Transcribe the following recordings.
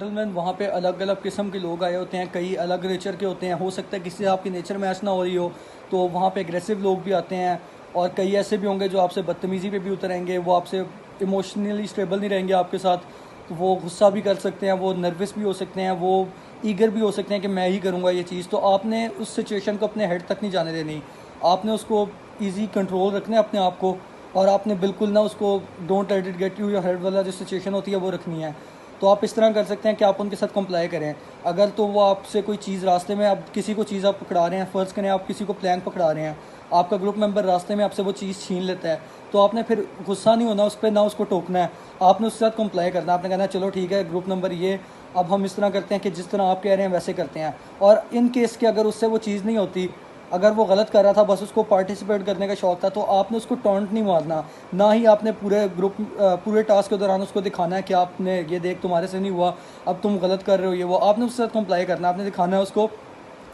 Gentleman वहाँ पे अलग अलग किस्म के लोग आए होते हैं, कई अलग नेचर के होते हैं। हो सकता है किसी से आपकी नेचर मैच ना हो रही हो, तो वहाँ पे एग्रेसिव लोग भी आते हैं। और कई ऐसे भी होंगे जो आपसे बदतमीज़ी पे भी उतरेंगे, वो आपसे इमोशनली स्टेबल नहीं रहेंगे आपके साथ। तो वो गुस्सा भी कर सकते हैं, वो नर्वस भी हो सकते हैं, वो ईगर भी हो सकते हैं कि मैं ही करूँगा ये चीज़। तो आपने उस सिचुएशन को अपने हेड तक नहीं जाने देनी, आपने उसको ईजी कंट्रोल रखना है अपने आप को। और आपने बिल्कुल ना उसको don't let it get you your head वाला जो सिचुएशन होती है वो रखनी है। तो आप इस तरह कर सकते हैं कि आप उनके साथ कंप्लाई करें। अगर तो वो आपसे कोई चीज़ रास्ते में, आप किसी को चीज़ आप पकड़ा रहे हैं, फ़र्ज़ करें आप किसी को प्लैंक पकड़ा रहे हैं, आपका ग्रुप मेंबर रास्ते में आपसे वो चीज़ छीन लेता है, तो आपने फिर गुस्सा नहीं होना उस पर, ना उसको टोकना है। आपने उसके साथ कंप्लाई करना है, आपने कहना है चलो ठीक है ग्रुप नंबर ये, अब हम इस तरह करते हैं कि जिस तरह आप कह रहे हैं वैसे करते हैं। और इन केस के अगर उससे वो चीज़ नहीं होती, अगर वो गलत कर रहा था, बस उसको पार्टिसिपेट करने का शौक था, तो आपने उसको टॉन्ट नहीं मारना। ना ही आपने पूरे ग्रुप पूरे टास्क के दौरान उसको दिखाना है कि आपने ये देख तुम्हारे से नहीं हुआ, अब तुम गलत कर रहे हो, ये वो। आपने उसके साथ कंप्लाई करना, आपने दिखाना है उसको,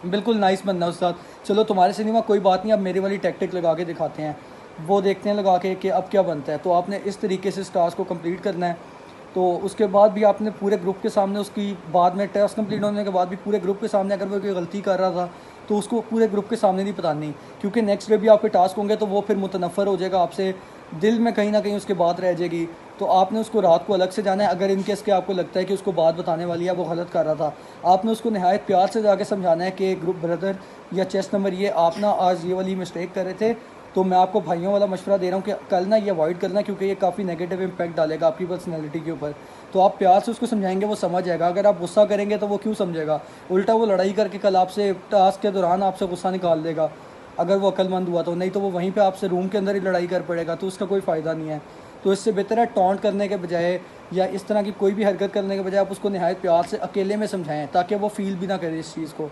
बिल्कुल नाइस बनना है उसके साथ। चलो तुम्हारे से नहीं हुआ कोई बात नहीं, अब मेरी वाली टैक्टिक लगा के दिखाते हैं, वो देखते हैं लगा के कि अब क्या बनता है। तो आपने इस तरीके से इस टास्क को कंप्लीट करना है। तो उसके बाद भी आपने पूरे ग्रुप के सामने उसकी, बाद में टास्क कंप्लीट होने के बाद भी पूरे ग्रुप के सामने अगर वो कोई गलती कर रहा था तो उसको पूरे ग्रुप के सामने नहीं बतानी, क्योंकि नेक्स्ट डे भी आपके टास्क होंगे तो वो फिर मुतनफ़र हो जाएगा आपसे, दिल में कहीं ना कहीं उसके बात रह जाएगी। तो आपने उसको रात को अलग से जाना है। अगर इनकेस के आपको लगता है कि उसको बात बताने वाली है, वो गलत कर रहा था, आपने उसको नहायत प्यार से जाके समझाना है कि ग्रुप ब्रदर या चेस्ट नंबर ये आप ना आज ये वाली मिस्टेक कर रहे थे, तो मैं आपको भाइयों वाला मशवरा दे रहा हूँ कि कल ना ये अवॉइड करना, क्योंकि ये काफ़ी नेगेटिव इम्पैक्ट डालेगा आपकी पर्सनैलिटी के ऊपर। तो आप प्यार से उसको समझाएंगे, वो समझ जाएगा। अगर आप गुस्सा करेंगे तो वो क्यों समझेगा, उल्टा वो लड़ाई करके कल आपसे टास्क के दौरान आपसे गुस्सा निकाल देगा, अगर वो अक्लमंद हुआ तो। नहीं तो वो वहीं पे आपसे रूम के अंदर ही लड़ाई कर पड़ेगा, तो उसका कोई फ़ायदा नहीं है। तो इससे बेहतर है टॉन्ट करने के बजाय या इस तरह की कोई भी हरकत करने के बजाय आप उसको नहायत प्यार से अकेले में समझाएं, ताकि वो फील भी ना करे इस चीज़ को।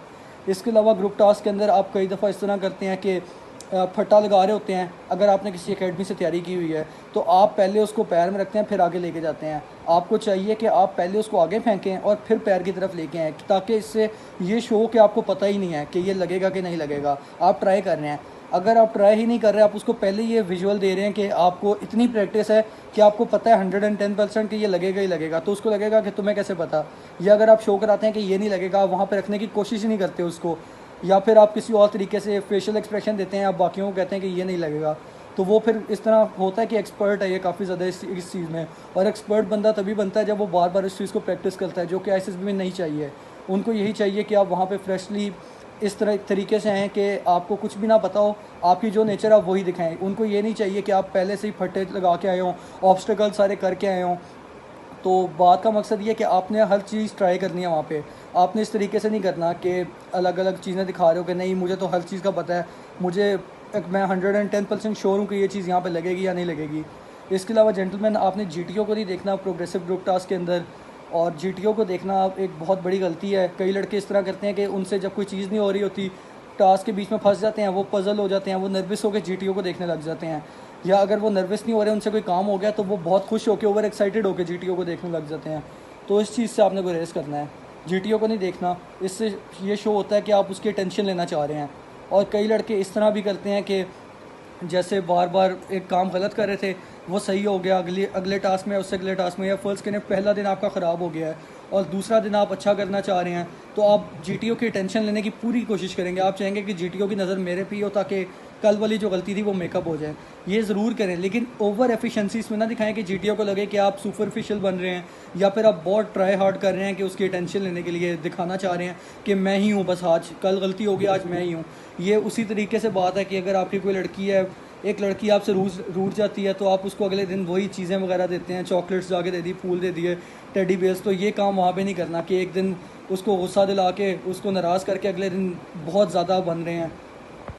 इसके अलावा ग्रुप टास्क के अंदर आप कई दफ़ा इस तरह करते हैं कि फट्टा लगा रहे होते हैं। अगर आपने किसी एकेडमी से तैयारी की हुई है तो आप पहले उसको पैर में रखते हैं, फिर आगे लेके जाते हैं। आपको चाहिए कि आप पहले उसको आगे फेंकें और फिर पैर की तरफ लेके आएँ, ताकि इससे ये शो कि आपको पता ही नहीं है कि ये लगेगा कि नहीं लगेगा। आप ट्राई कर रहे हैं, अगर आप ट्राई ही नहीं कर रहे, आप उसको पहले ये विजुअल दे रहे हैं कि आपको इतनी प्रैक्टिस है कि आपको पता है 110% कि ये लगेगा ही लगेगा, तो उसको लगेगा कि तुम्हें कैसे पता। या अगर आप शो कराते हैं कि ये नहीं लगेगा, आप वहाँ पर रखने की कोशिश ही नहीं करते उसको, या फिर आप किसी और तरीके से फेशियल एक्सप्रेशन देते हैं, आप बाकियों को कहते हैं कि ये नहीं लगेगा, तो वो फिर इस तरह होता है कि एक्सपर्ट है ये काफ़ी ज़्यादा इस चीज़ में। और एक्सपर्ट बंदा तभी बनता है जब वो बार बार इस चीज़ को प्रैक्टिस करता है, जो कि आईसीएसबी में नहीं चाहिए। उनको यही चाहिए कि आप वहाँ पे फ्रेशली इस तरह तरीके से हैं कि आपको कुछ भी ना पता हो, आपकी जो नेचर है वही दिखाएं। उनको ये नहीं चाहिए कि आप पहले से ही फट्टे लगा के आए हों, ऑब्स्टिकल सारे करके आए हों। तो बात का मकसद ये है कि आपने हर चीज़ ट्राई करनी है वहाँ पे। आपने इस तरीके से नहीं करना कि अलग अलग चीज़ें दिखा रहे हो कि नहीं मुझे तो हर चीज़ का पता है, मैं 110% श्योर हूँ कि ये चीज़ यहाँ पे लगेगी या नहीं लगेगी। इसके अलावा जेंटलमैन, आपने जीटीओ को नहीं देखना प्रोग्रेसिव ग्रुप टास्क के अंदर। और जीटीओ को देखना एक बहुत बड़ी गलती है। कई लड़के इस तरह करते हैं कि उनसे जब कोई चीज़ नहीं हो रही होती, टास्क के बीच में फंस जाते हैं, वो पजल हो जाते हैं, वो नर्वस होकर जीटीओ को देखने लग जाते हैं। या अगर वो नर्वस नहीं हो रहे, उनसे कोई काम हो गया, तो वो बहुत खुश होकर, ओवर एक्साइटेड होकर जीटीओ को देखने लग जाते हैं। तो इस चीज़ से आपने गुरेज करना है, जीटीओ को नहीं देखना। इससे ये शो होता है कि आप उसकी टेंशन लेना चाह रहे हैं। और कई लड़के इस तरह भी करते हैं कि जैसे बार बार एक काम गलत कर रहे थे, वो सही हो गया, अगले अगले टास्क में, उससे अगले टास्क में, या फर्स्ट के पहला दिन आपका ख़राब हो गया है और दूसरा दिन आप अच्छा करना चाह रहे हैं, तो आप जीटीओ की टेंशन लेने की पूरी कोशिश करेंगे। आप चाहेंगे कि जीटीओ की नज़र मेरे पे ही हो, ताकि कल वाली जो गलती थी वो मेकअप हो जाए। ये ज़रूर करें, लेकिन ओवर एफिशिएंसी इसमें ना दिखाएं कि जीटीओ को लगे कि आप सुपरफिशियल बन रहे हैं, या फिर आप बहुत ट्राई हार्ड कर रहे हैं कि उसकी टेंशन लेने के लिए दिखाना चाह रहे हैं कि मैं ही हूँ, बस आज कल गलती होगी, आज मैं ही हूँ। ये उसी तरीके से बात है कि अगर आपकी कोई लड़की है, एक लड़की आपसे रूठ जाती है, तो आप उसको अगले दिन वही चीज़ें वगैरह देते हैं, चॉकलेट्स जाके दे दी, फूल दे दिए, टेडी बेयर्स। तो ये काम वहाँ पे नहीं करना कि एक दिन उसको गुस्सा दिला के, उसको नाराज़ करके अगले दिन बहुत ज़्यादा बन रहे हैं।